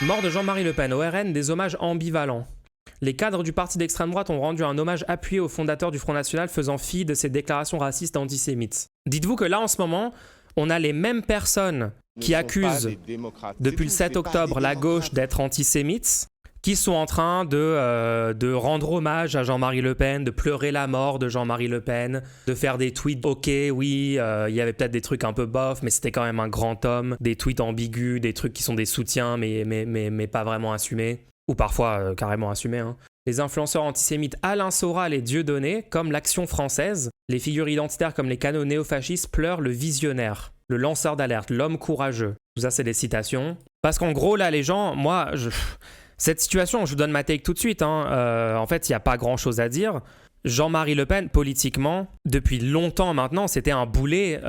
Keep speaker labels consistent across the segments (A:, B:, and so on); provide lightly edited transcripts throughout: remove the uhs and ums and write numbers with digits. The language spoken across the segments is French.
A: Mort de Jean-Marie Le Pen, au RN, des hommages ambivalents. Les cadres du parti d'extrême droite ont rendu un hommage appuyé au fondateur du Front National faisant fi de ses déclarations racistes et antisémites. Dites-vous que là, en ce moment, on a les mêmes personnes qui accusent, depuis le 7 octobre, la gauche d'être antisémite, qui sont en train de rendre hommage à Jean-Marie Le Pen, de pleurer la mort de Jean-Marie Le Pen, de faire des tweets « Ok, oui, il y avait peut-être des trucs un peu bof, mais c'était quand même un grand homme », des tweets ambigus, des trucs qui sont des soutiens, mais pas vraiment assumés, ou parfois carrément assumés. Hein. Les influenceurs antisémites Alain Soral et Dieudonné, comme l'Action française, les figures identitaires comme les canaux néofascistes pleurent le visionnaire, le lanceur d'alerte, l'homme courageux. Tout ça, c'est des citations. Parce qu'en gros, là, les gens, cette situation, je vous donne ma take tout de suite. En fait, il n'y a pas grand-chose à dire. Jean-Marie Le Pen, politiquement, depuis longtemps maintenant, c'était un boulet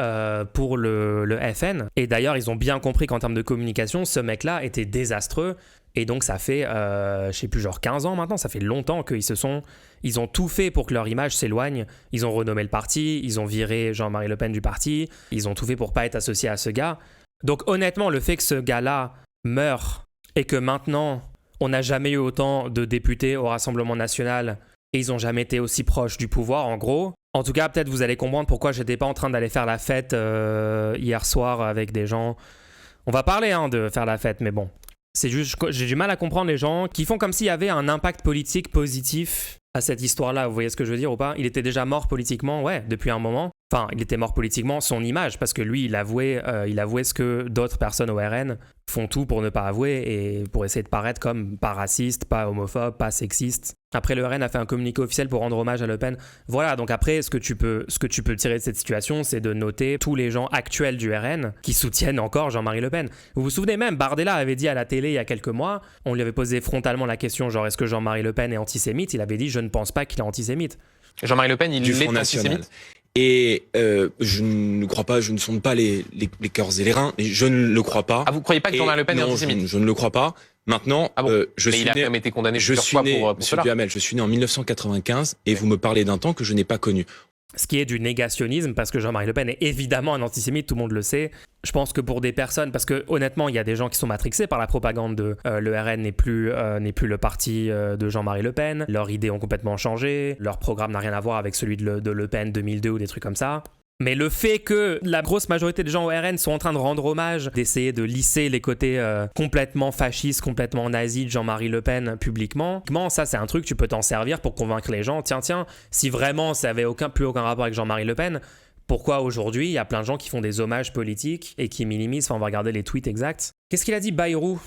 A: pour le FN. Et d'ailleurs, ils ont bien compris qu'en termes de communication, ce mec-là était désastreux. Et donc, ça fait, je sais plus, genre 15 ans maintenant, ça fait longtemps ils ont tout fait pour que leur image s'éloigne. Ils ont renommé le parti, ils ont viré Jean-Marie Le Pen du parti, ils ont tout fait pour pas être associés à ce gars. Donc, honnêtement, le fait que ce gars-là meure et que maintenant, on n'a jamais eu autant de députés au Rassemblement national et ils n'ont jamais été aussi proches du pouvoir, en gros. En tout cas, peut-être vous allez comprendre pourquoi j'étais pas en train d'aller faire la fête hier soir avec des gens. On va parler de faire la fête, mais bon. C'est juste, j'ai du mal à comprendre les gens qui font comme s'il y avait un impact politique positif à cette histoire-là. Vous voyez ce que je veux dire ou pas? Il était déjà mort politiquement, ouais, depuis un moment. Enfin, il était mort politiquement, son image, parce que lui, il avouait ce que d'autres personnes au RN font tout pour ne pas avouer et pour essayer de paraître comme pas raciste, pas homophobe, pas sexiste. Après, le RN a fait un communiqué officiel pour rendre hommage à Le Pen. Voilà, donc après, ce que tu peux tirer de cette situation, c'est de noter tous les gens actuels du RN qui soutiennent encore Jean-Marie Le Pen. Vous vous souvenez même, Bardella avait dit à la télé il y a quelques mois, on lui avait posé frontalement la question, genre, est-ce que Jean-Marie Le Pen est antisémite? Il avait dit, je ne pense pas qu'il est antisémite.
B: Jean-Marie Le Pen, il est antisémite.
C: Et je ne crois pas, je ne sonde pas les cœurs et les reins, et je ne le crois pas.
B: Ah, vous ne croyez pas que Jean-Marie Le Pen est antisémite?
C: Je ne le crois pas. Maintenant,
B: je suis né, été condamné plusieurs fois pour
C: Monsieur Duhamel, je suis né en 1995 et vous me parlez d'un temps que je n'ai pas connu.
A: Ce qui est du négationnisme, parce que Jean-Marie Le Pen est évidemment un antisémite, tout le monde le sait. Je pense que pour des personnes, parce que honnêtement, il y a des gens qui sont matrixés par la propagande de le RN n'est plus le parti de Jean-Marie Le Pen, leurs idées ont complètement changé, leur programme n'a rien à voir avec celui de Le Pen 2002 ou des trucs comme ça. Mais le fait que la grosse majorité des gens au RN sont en train de rendre hommage, d'essayer de lisser les côtés complètement fascistes, complètement nazis de Jean-Marie Le Pen publiquement, ça c'est un truc, tu peux t'en servir pour convaincre les gens. Tiens, si vraiment ça avait plus aucun rapport avec Jean-Marie Le Pen, pourquoi aujourd'hui il y a plein de gens qui font des hommages politiques et qui minimisent, on va regarder les tweets exacts. Qu'est-ce qu'il a dit Bayrou?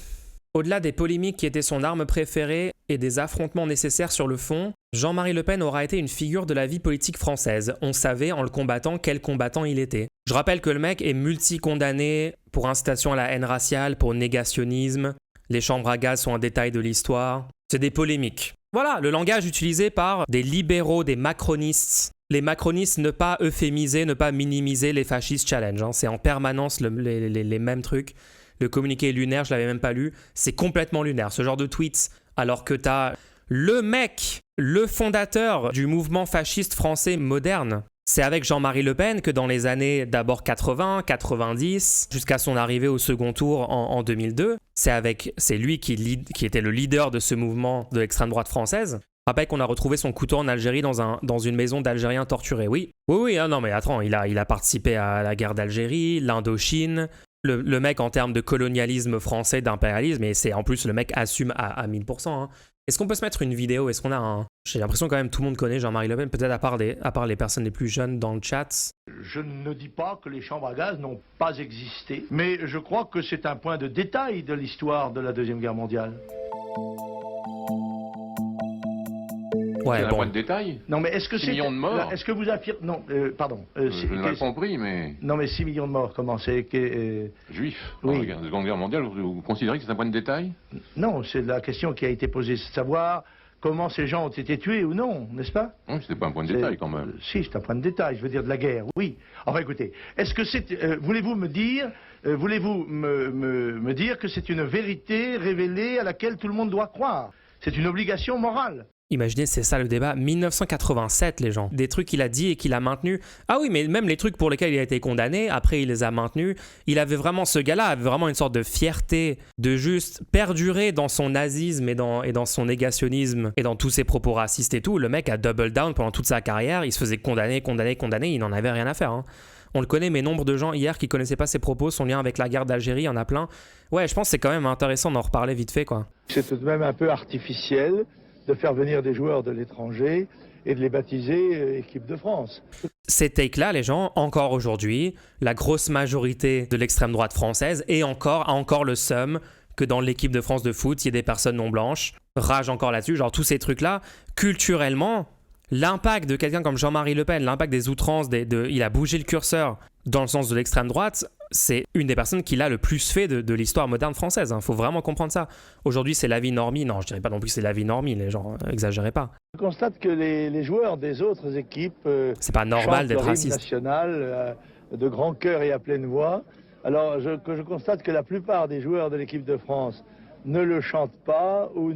A: Au-delà des polémiques qui étaient son arme préférée et des affrontements nécessaires sur le fond, Jean-Marie Le Pen aura été une figure de la vie politique française. On savait en le combattant quel combattant il était. Je rappelle que le mec est multi-condamné pour incitation à la haine raciale, pour négationnisme. Les chambres à gaz sont un détail de l'histoire. C'est des polémiques. Voilà, le langage utilisé par des libéraux, des macronistes. Les macronistes, ne pas euphémiser, ne pas minimiser les fascistes challenge. C'est en permanence les mêmes trucs. Le communiqué est lunaire, je l'avais même pas lu. C'est complètement lunaire, ce genre de tweets. Alors que t'as le mec, le fondateur du mouvement fasciste français moderne. C'est avec Jean-Marie Le Pen que dans les années d'abord 80, 90, jusqu'à son arrivée au second tour en 2002, c'est lui qui était le leader de ce mouvement de l'extrême droite française. Je rappelle qu'on a retrouvé son couteau en Algérie dans une maison d'Algériens torturés. Oui, non mais attends, il a participé à la guerre d'Algérie, l'Indochine. Le mec en termes de colonialisme français, d'impérialisme, et c'est en plus le mec assume à 1000%. Est-ce qu'on peut se mettre une vidéo? Est-ce qu'on a J'ai l'impression quand même tout le monde connaît Jean-Marie Le Pen, peut-être à part les personnes les plus jeunes dans le chat.
D: Je ne dis pas que les chambres à gaz n'ont pas existé, mais je crois que c'est un point de détail de l'histoire de la Deuxième Guerre mondiale.
E: Ouais, un point de détail.
D: Non, mais est-ce que
E: 6 millions de morts.
D: Est-ce que vous affirmez... Non, pardon.
E: Je n'ai pas compris, mais...
D: Non, mais 6 millions de morts, comment c'est
E: Juifs,
D: oui.
E: Dans la Seconde Guerre mondiale, vous considérez que c'est un point de détail?
D: Non, c'est la question qui a été posée, c'est de savoir comment ces gens ont été tués ou non, n'est-ce pas?
E: Oui, c'était pas un point de détail, quand même.
D: Si, c'est un point de détail, je veux dire de la guerre, oui. Enfin, écoutez, est-ce que c'est... voulez-vous me dire que c'est une vérité révélée à laquelle tout le monde doit croire? C'est une obligation morale.
A: Imaginez, c'est ça le débat. 1987, les gens. Des trucs qu'il a dit et qu'il a maintenus. Ah oui, mais même les trucs pour lesquels il a été condamné, après il les a maintenus. Il avait vraiment, ce gars-là avait vraiment une sorte de fierté de juste perdurer dans son nazisme et dans son négationnisme et dans tous ses propos racistes et tout. Le mec a double down pendant toute sa carrière. Il se faisait condamner. Il n'en avait rien à faire. Hein. On le connaît, mais nombre de gens hier qui connaissaient pas ses propos, son lien avec la guerre d'Algérie, il y en a plein. Ouais, je pense que c'est quand même intéressant d'en reparler vite fait, quoi.
D: C'est tout de même un peu artificiel de faire venir des joueurs de l'étranger et de les baptiser équipe de France.
A: Ces takes-là, les gens, encore aujourd'hui, la grosse majorité de l'extrême droite française a encore le seum que dans l'équipe de France de foot, il y ait des personnes non blanches, rage encore là-dessus, genre tous ces trucs-là, culturellement, l'impact de quelqu'un comme Jean-Marie Le Pen, l'impact des outrances, il a bougé le curseur dans le sens de l'extrême droite, c'est une des personnes qui l'a le plus fait de l'histoire moderne française. Faut vraiment comprendre ça. Aujourd'hui, c'est la vie normie. Non, je dirais pas non plus que c'est la vie normie, les gens, exagérez pas.
D: Je constate que les joueurs des autres équipes
A: c'est pas normal d'être raciste.
D: National, de grand cœur et à pleine voix. Alors, je constate que la plupart des joueurs de l'équipe de France ne le chantent pas ou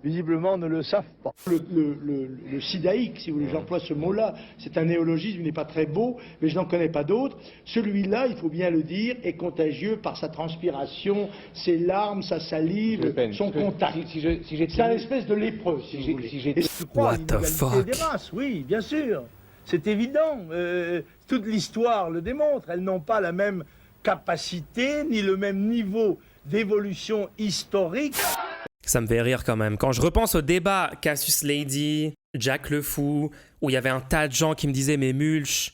D: visiblement ne le savent pas. Le sidaïque, si vous voulez, j'emploie ce mot-là, c'est un néologisme, il n'est pas très beau, mais je n'en connais pas d'autres. Celui-là, il faut bien le dire, est contagieux par sa transpiration, ses larmes, sa salive, son contact. C'est un espèce de lépreux, si vous voulez. Et je crois à l'inégalité des races, oui, bien sûr. C'est évident. Toute l'histoire le démontre. Elles n'ont pas la même capacité, ni le même niveau d'évolution historique.
A: Ça me fait rire quand même. Quand je repense au débat Cassius Lady, Jack Le Fou, où il y avait un tas de gens qui me disaient « mais Mulch ».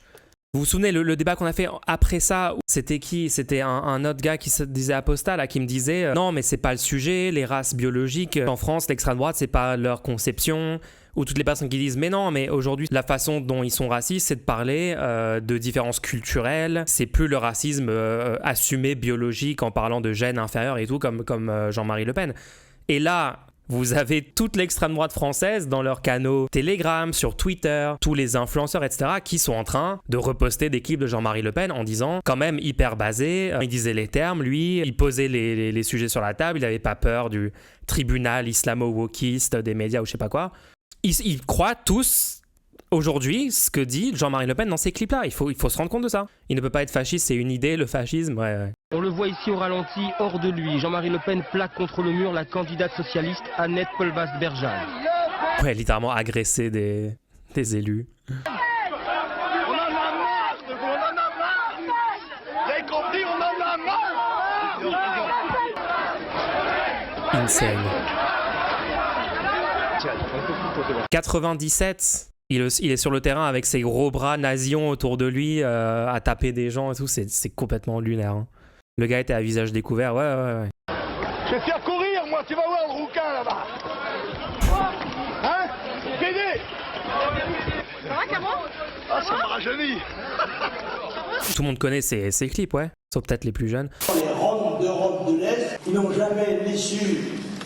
A: Vous vous souvenez, le débat qu'on a fait après ça, c'était qui? C'était un autre gars qui se disait Apostat, là, qui me disait « non, mais c'est pas le sujet, les races biologiques. En France, l'extrême droite, c'est pas leur conception. » Ou toutes les personnes qui disent « mais non, mais aujourd'hui, la façon dont ils sont racistes, c'est de parler de différences culturelles. C'est plus le racisme assumé biologique en parlant de gènes inférieurs et tout, comme Jean-Marie Le Pen. » Et là, vous avez toute l'extrême droite française dans leurs canaux Telegram, sur Twitter, tous les influenceurs, etc., qui sont en train de reposter des clips de Jean-Marie Le Pen en disant, quand même hyper basé, il disait les termes, lui, il posait les sujets sur la table, il n'avait pas peur du tribunal islamo-wokiste des médias ou je sais pas quoi. Ils croient tous, aujourd'hui, ce que dit Jean-Marie Le Pen dans ces clips-là. Il faut se rendre compte de ça. Il ne peut pas être fasciste, c'est une idée, le fascisme, ouais.
F: On le voit ici au ralenti, hors de lui. Jean-Marie Le Pen plaque contre le mur la candidate socialiste Annette Polvaz-Berjal.
A: Ouais, littéralement agresser des élus.
D: On en a marre de vous, on en a marre. Vous avez compris, on en a marre.
A: Insane. 97, il est sur le terrain avec ses gros bras nazions autour de lui à taper des gens et tout, c'est complètement lunaire. Hein. Le gars était à visage découvert, ouais.
D: Je vais te faire courir, moi, tu vas voir le rouquin là-bas. Hein? Pédé.
G: Ça va, Camo?
D: Ah, ça m'a rajeuni.
A: Tout le monde connaît ces clips, ouais, sauf peut-être les plus jeunes.
H: Les Roms d'Europe de l'Est qui n'ont jamais ni su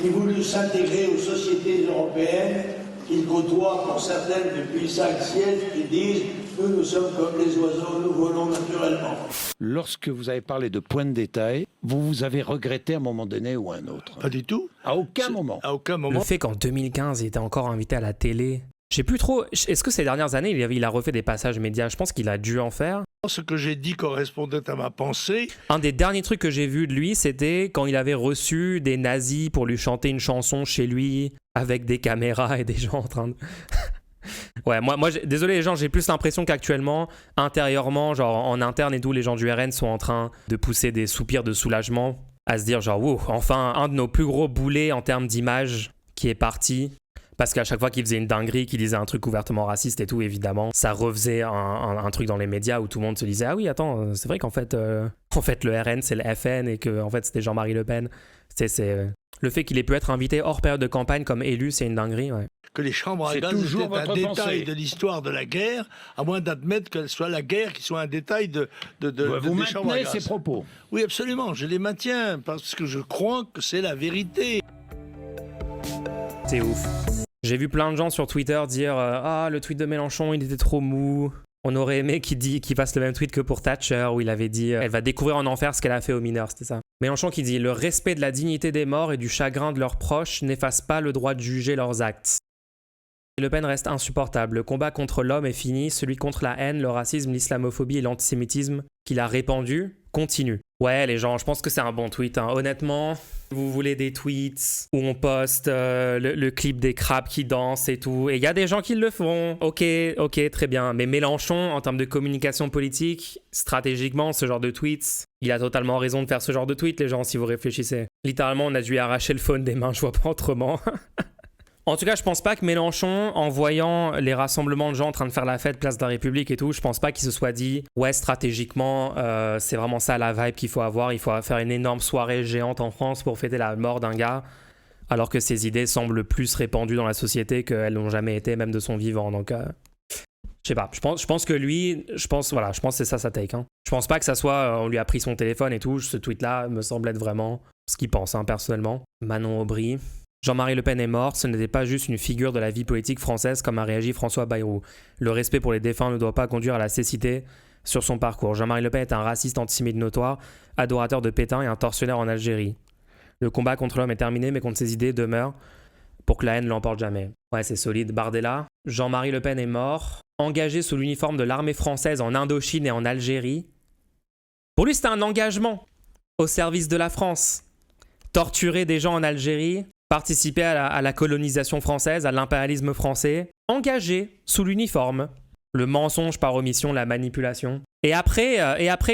H: ni voulu s'intégrer aux sociétés européennes, qu'ils côtoient pour certaines depuis 5 siècles, qui disent « nous sommes comme les oiseaux, nous volons naturellement ».
I: Lorsque vous avez parlé de points de détail, vous avez regretté à un moment donné ou à un autre?
D: Pas du tout.
I: À aucun moment.
D: À aucun moment.
A: Le fait qu'en 2015, il était encore invité à la télé. Je sais plus trop, est-ce que ces dernières années, il a refait des passages médias? Je pense qu'il a dû en faire.
D: Ce que j'ai dit correspondait à ma pensée.
A: Un des derniers trucs que j'ai vu de lui, c'était quand il avait reçu des nazis pour lui chanter une chanson chez lui, avec des caméras et des gens en train de... Ouais, moi désolé les gens, j'ai plus l'impression qu'actuellement, intérieurement, genre en interne et tout, les gens du RN sont en train de pousser des soupirs de soulagement, à se dire genre, wow, enfin, un de nos plus gros boulets en termes d'image qui est parti. Parce qu'à chaque fois qu'il faisait une dinguerie, qu'il disait un truc ouvertement raciste et tout, évidemment, ça refaisait un truc dans les médias où tout le monde se disait « Ah oui, attends, c'est vrai qu'en fait, le RN, c'est le FN et que en fait, c'était Jean-Marie Le Pen. » Le fait qu'il ait pu être invité hors période de campagne comme élu, c'est une dinguerie, ouais.
D: Que les chambres à gaz étaient un détail de l'histoire de la guerre, à moins d'admettre qu'elle soit la guerre qui soit un détail de
I: vous
D: des chambres à gaz.
I: ces propos?
D: Oui, absolument, je les maintiens, parce que je crois que c'est la vérité.
A: C'est ouf. J'ai vu plein de gens sur Twitter dire ah, le tweet de Mélenchon, il était trop mou. On aurait aimé qu'il fasse le même tweet que pour Thatcher, où il avait dit elle va découvrir en enfer ce qu'elle a fait aux mineurs, c'était ça. Mélenchon qui dit le respect de la dignité des morts et du chagrin de leurs proches n'efface pas le droit de juger leurs actes. Le Pen reste insupportable. Le combat contre l'homme est fini, celui contre la haine, le racisme, l'islamophobie et l'antisémitisme qu'il a répandu continue. Ouais, les gens, je pense que c'est un bon tweet. Honnêtement, vous voulez des tweets où on poste le clip des crabes qui dansent et tout. Et il y a des gens qui le font. Ok, très bien. Mais Mélenchon, en termes de communication politique, stratégiquement, ce genre de tweets, il a totalement raison de faire ce genre de tweets, les gens, si vous réfléchissez. Littéralement, on a dû arracher le phone des mains, je vois pas autrement. En tout cas, je pense pas que Mélenchon, en voyant les rassemblements de gens en train de faire la fête, place de la République et tout, je pense pas qu'il se soit dit « Ouais, stratégiquement, c'est vraiment ça la vibe qu'il faut avoir. Il faut faire une énorme soirée géante en France pour fêter la mort d'un gars. » Alors que ses idées semblent plus répandues dans la société qu'elles n'ont jamais été, même de son vivant. Donc, je sais pas. Je pense que lui, je pense que c'est ça sa take. Je pense pas que ça soit, on lui a pris son téléphone et tout. Ce tweet-là me semble être vraiment ce qu'il pense, personnellement. Manon Aubry. Jean-Marie Le Pen est mort, ce n'était pas juste une figure de la vie politique française comme a réagi François Bayrou. Le respect pour les défunts ne doit pas conduire à la cécité sur son parcours. Jean-Marie Le Pen est un raciste antisémite notoire, adorateur de Pétain et un tortionnaire en Algérie. Le combat contre l'homme est terminé, mais contre ses idées demeure pour que la haine ne l'emporte jamais. Ouais, c'est solide. Bardella. Jean-Marie Le Pen est mort, engagé sous l'uniforme de l'armée française en Indochine et en Algérie. Pour lui, c'était un engagement au service de la France. Torturer des gens en Algérie, participer à la colonisation française, à l'impérialisme français, engagé sous l'uniforme. Le mensonge par omission, la manipulation. Et après,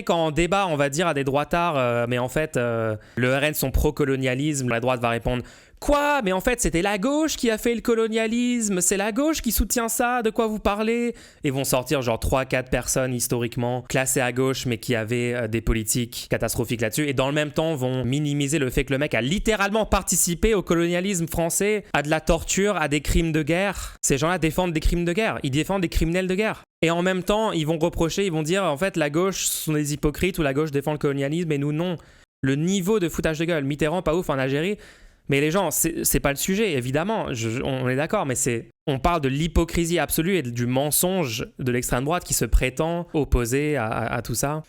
A: quand on débat, on va dire à des droitards, mais en fait, le RN sont pro-colonialisme, la droite va répondre « Quoi ? Mais en fait, c'était la gauche qui a fait le colonialisme, c'est la gauche qui soutient ça, de quoi vous parlez ?» Et vont sortir genre 3-4 personnes historiquement classées à gauche, mais qui avaient des politiques catastrophiques là-dessus, et dans le même temps vont minimiser le fait que le mec a littéralement participé au colonialisme français, à de la torture, à des crimes de guerre. Ces gens-là défendent des crimes de guerre, ils défendent des criminels de guerre. Et en même temps, ils vont reprocher, ils vont dire en fait la gauche sont des hypocrites ou la gauche défend le colonialisme et nous non. Le niveau de foutage de gueule, Mitterrand pas ouf en Algérie, mais les gens, c'est pas le sujet évidemment, on est d'accord, mais on parle de l'hypocrisie absolue et du mensonge de l'extrême droite qui se prétend opposé à tout ça.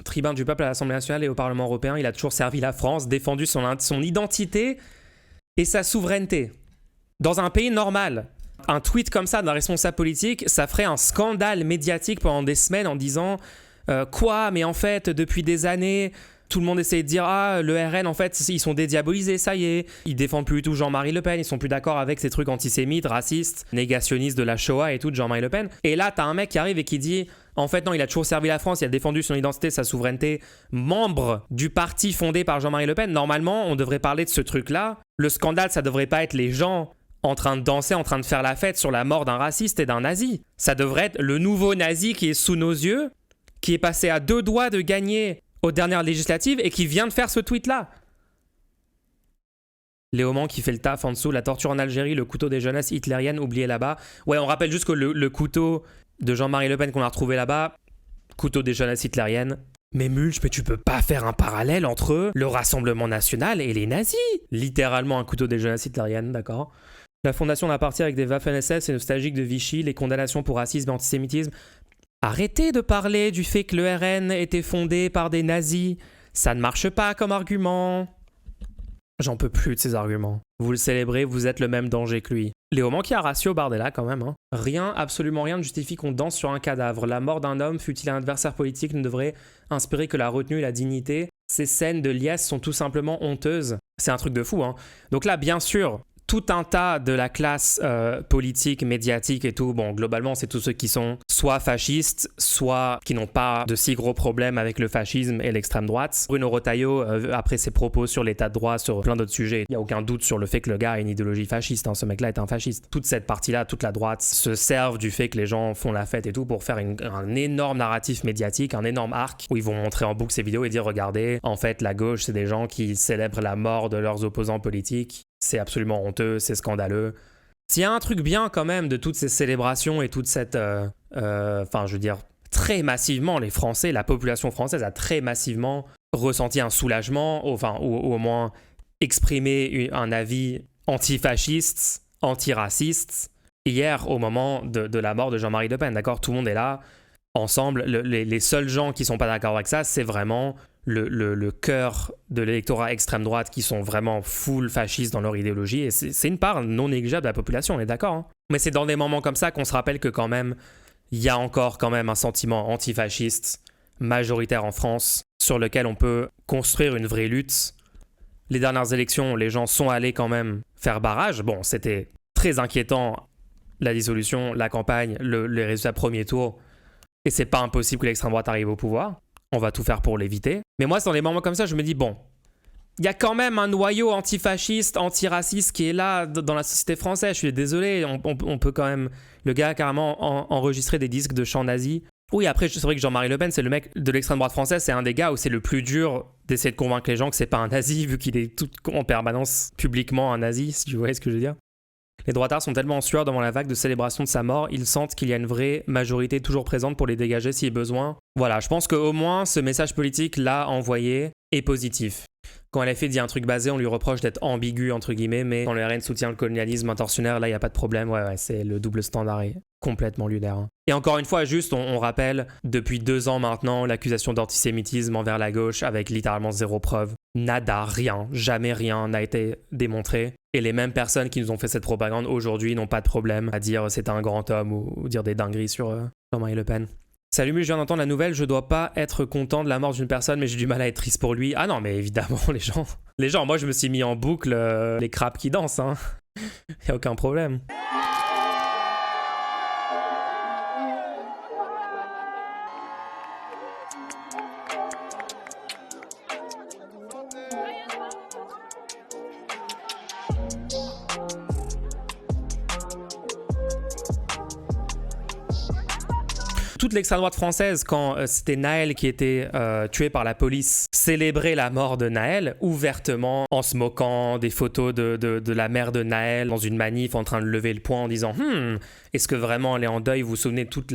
A: Tribun du peuple à l'Assemblée nationale et au Parlement européen, il a toujours servi la France, défendu son identité et sa souveraineté. Dans un pays normal, un tweet comme ça d'un responsable politique, ça ferait un scandale médiatique pendant des semaines en disant quoi, mais en fait, depuis des années, tout le monde essaie de dire ah, le RN, en fait, ils sont dédiabolisés, ça y est. Ils défendent plus du tout Jean-Marie Le Pen, ils sont plus d'accord avec ces trucs antisémites, racistes, négationnistes de la Shoah et tout de Jean-Marie Le Pen. Et là, t'as un mec qui arrive et qui dit en fait, non, il a toujours servi la France, il a défendu son identité, sa souveraineté, membre du parti fondé par Jean-Marie Le Pen. Normalement, on devrait parler de ce truc-là. Le scandale, ça devrait pas être les gens en train de danser, en train de faire la fête sur la mort d'un raciste et d'un nazi. Ça devrait être le nouveau nazi qui est sous nos yeux, qui est passé à 2 doigts de gagner aux dernières législatives et qui vient de faire ce tweet-là. Léaumont qui fait le taf en dessous, la torture en Algérie, le couteau des jeunesses hitlériennes oublié là-bas. Ouais, on rappelle juste que le couteau de Jean-Marie Le Pen qu'on a retrouvé là-bas, couteau des jeunesses hitlériennes. Mais Mulch, mais tu peux pas faire un parallèle entre le Rassemblement National et les nazis. Littéralement un couteau des jeunesses hitlériennes, d'accord. La fondation d'un parti avec des Waffen-SS et nostalgique de Vichy, les condamnations pour racisme et antisémitisme. Arrêtez de parler du fait que le RN était fondé par des nazis. Ça ne marche pas comme argument. J'en peux plus de ces arguments. Vous le célébrez, vous êtes le même danger que lui. Léaumont qui a ratio Bardella quand même. Rien, absolument rien ne justifie qu'on danse sur un cadavre. La mort d'un homme, fût-il un adversaire politique, ne devrait inspirer que la retenue et la dignité. Ces scènes de liesse sont tout simplement honteuses. C'est un truc de fou, Donc là, bien sûr, tout un tas de la classe politique, médiatique et tout, bon, globalement, c'est tous ceux qui sont soit fascistes, soit qui n'ont pas de si gros problèmes avec le fascisme et l'extrême droite. Bruno Retailleau, après ses propos sur l'état de droit, sur plein d'autres sujets, il n'y a aucun doute sur le fait que le gars a une idéologie fasciste, ce mec-là est un fasciste. Toute cette partie-là, toute la droite, se servent du fait que les gens font la fête et tout pour faire un énorme narratif médiatique, un énorme arc, où ils vont montrer en boucle ces vidéos et dire, regardez, en fait, la gauche, c'est des gens qui célèbrent la mort de leurs opposants politiques. C'est absolument honteux, c'est scandaleux. S'il y a un truc bien quand même de toutes ces célébrations et toute cette... je veux dire, très massivement, les Français, la population française a très massivement ressenti un soulagement, ou au moins exprimé un avis antifasciste, antiraciste, hier au moment de la mort de Jean-Marie Le Pen, d'accord ? Tout le monde est là, ensemble. Les seuls gens qui sont pas d'accord avec ça, c'est vraiment le cœur de l'électorat extrême droite qui sont vraiment full fascistes dans leur idéologie, et c'est une part non négligeable de la population, on est d'accord, hein. Mais c'est dans des moments comme ça qu'on se rappelle que quand même, il y a encore quand même un sentiment antifasciste majoritaire en France sur lequel on peut construire une vraie lutte. Les dernières élections, les gens sont allés quand même faire barrage. Bon, c'était très inquiétant, la dissolution, la campagne, les résultats premier tour, et c'est pas impossible que l'extrême droite arrive au pouvoir. On va tout faire pour l'éviter. Mais moi, c'est dans les moments comme ça, je me dis, bon, il y a quand même un noyau antifasciste, antiraciste qui est là dans la société française. Je suis désolé, on peut quand même... Le gars a carrément enregistré des disques de chants nazis. Oui, après, c'est vrai que Jean-Marie Le Pen, c'est le mec de l'extrême droite française, c'est un des gars où c'est le plus dur d'essayer de convaincre les gens que c'est pas un nazi, vu qu'il est tout en permanence publiquement un nazi, si tu vois ce que je veux dire. Les droitards sont tellement en sueur devant la vague de célébration de sa mort, ils sentent qu'il y a une vraie majorité toujours présente pour les dégager si besoin. Voilà, je pense qu'au moins ce message politique là envoyé est positif. Quand LFI dit un truc basé, on lui reproche d'être ambigu entre guillemets, mais quand le RN soutient le colonialisme intentionnaire, là il n'y a pas de problème, ouais, c'est le double standard est complètement lunaire. Hein. Et encore une fois, juste, on rappelle, depuis 2 ans maintenant, l'accusation d'antisémitisme envers la gauche avec littéralement 0 preuve. Nada, rien, jamais rien n'a été démontré. Et les mêmes personnes qui nous ont fait cette propagande aujourd'hui n'ont pas de problème à dire c'est un grand homme ou dire des dingueries sur Jean-Marie Le Pen. Salut, je viens d'entendre la nouvelle, je dois pas être content de la mort d'une personne, mais j'ai du mal à être triste pour lui. Ah non, mais évidemment, les gens, moi je me suis mis en boucle les crapes qui dansent, hein. Y a aucun problème. Toute l'extrême droite française, quand c'était Naël qui était tué par la police, célébrait la mort de Naël ouvertement en se moquant des photos de la mère de Naël dans une manif en train de lever le poing en disant est-ce que vraiment elle est en deuil? Vous vous souvenez de tout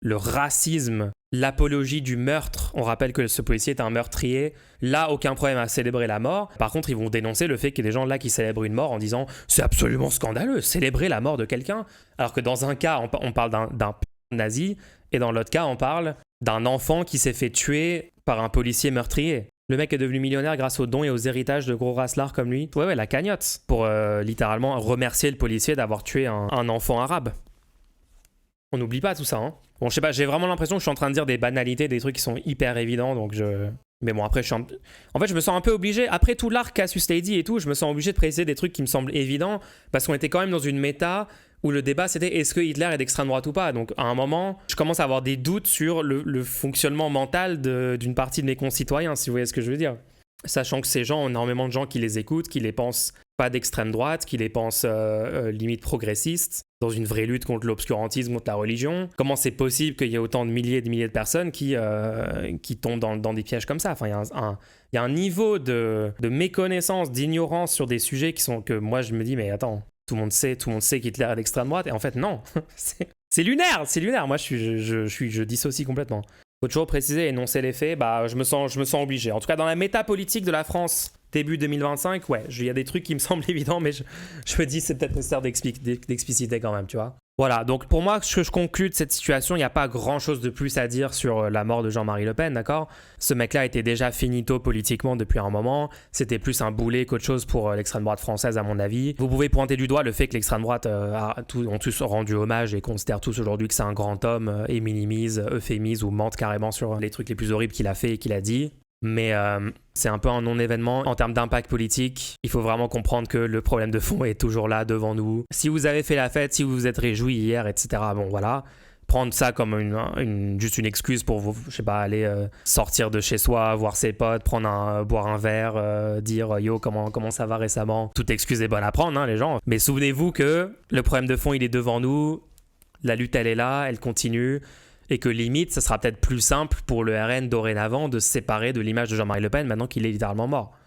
A: le racisme, l'apologie du meurtre. On rappelle que ce policier est un meurtrier. Là, aucun problème à célébrer la mort. Par contre, ils vont dénoncer le fait qu'il y ait des gens là qui célèbrent une mort en disant c'est absolument scandaleux, célébrer la mort de quelqu'un. Alors que dans un cas, on parle d'un nazi. Et dans l'autre cas, on parle d'un enfant qui s'est fait tuer par un policier meurtrier. Le mec est devenu millionnaire grâce aux dons et aux héritages de gros raslards comme lui. Ouais, la cagnotte. Pour littéralement remercier le policier d'avoir tué un enfant arabe. On n'oublie pas tout ça, hein. Bon, je sais pas, j'ai vraiment l'impression que je suis en train de dire des banalités, des trucs qui sont hyper évidents, donc je... Mais bon, après, en fait, je me sens un peu obligé, après tout l'arc Cassius Lady et tout, je me sens obligé de préciser des trucs qui me semblent évidents, parce qu'on était quand même dans une méta où le débat c'était est-ce que Hitler est d'extrême droite ou pas. Donc à un moment, je commence à avoir des doutes sur le fonctionnement mental d'une partie de mes concitoyens, si vous voyez ce que je veux dire. Sachant que ces gens ont énormément de gens qui les écoutent, qui les pensent pas d'extrême droite, qui les pensent limite progressistes, dans une vraie lutte contre l'obscurantisme, contre la religion. Comment c'est possible qu'il y ait autant de milliers et de milliers de personnes qui tombent dans des pièges comme ça? Enfin, il y a un niveau de méconnaissance, d'ignorance sur des sujets que moi je me dis, mais attends, tout le monde sait qu'Hitler est d'extrême droite, et en fait non, c'est lunaire. Moi je dissocie complètement. Faut toujours préciser et énoncer les faits, je me sens obligé. En tout cas, dans la métapolitique de la France, début 2025, ouais, il y a des trucs qui me semblent évidents, mais je me dis c'est peut-être nécessaire d'expliciter quand même, tu vois. Voilà, donc pour moi, ce que je conclue de cette situation, il n'y a pas grand-chose de plus à dire sur la mort de Jean-Marie Le Pen, d'accord? Ce mec-là était déjà finito politiquement depuis un moment, c'était plus un boulet qu'autre chose pour l'extrême droite française à mon avis. Vous pouvez pointer du doigt le fait que l'extrême droite ont tous rendu hommage et considèrent tous aujourd'hui que c'est un grand homme et minimise, euphémise ou mentent carrément sur les trucs les plus horribles qu'il a fait et qu'il a dit. Mais c'est un peu un non-événement en termes d'impact politique. Il faut vraiment comprendre que le problème de fond est toujours là devant nous. Si vous avez fait la fête, si vous vous êtes réjoui hier, etc., bon voilà, prendre ça comme juste une excuse pour vous, je sais pas, aller sortir de chez soi, voir ses potes, boire un verre, dire yo comment ça va récemment. Toute excuse est bonne à prendre, hein, les gens. Mais souvenez-vous que le problème de fond il est devant nous, la lutte elle est là, elle continue. Et que limite, ça sera peut-être plus simple pour le RN dorénavant de se séparer de l'image de Jean-Marie Le Pen maintenant qu'il est littéralement mort.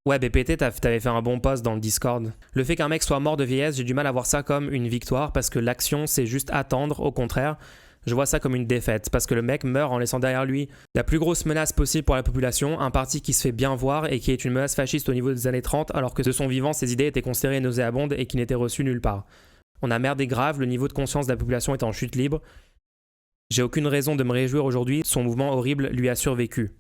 A: Ouais, BPT, t'avais fait un bon post dans le Discord. Le fait qu'un mec soit mort de vieillesse, j'ai du mal à voir ça comme une victoire parce que l'action, c'est juste attendre. Au contraire, je vois ça comme une défaite parce que le mec meurt en laissant derrière lui la plus grosse menace possible pour la population, un parti qui se fait bien voir et qui est une menace fasciste au niveau des années 30 alors que de son vivant, ses idées étaient considérées nauséabondes et qui n'étaient reçues nulle part. On a merdé grave, le niveau de conscience de la population est en chute libre. J'ai aucune raison de me réjouir aujourd'hui, son mouvement horrible lui a survécu.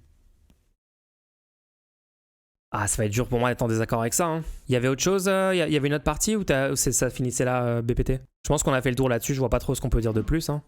A: Ah, ça va être dur pour moi d'être en désaccord avec ça. Hein. Il y avait autre chose, il y avait une autre partie ou ça finissait là, BPT? Je pense qu'on a fait le tour là-dessus, je vois pas trop ce qu'on peut dire de plus. Hein.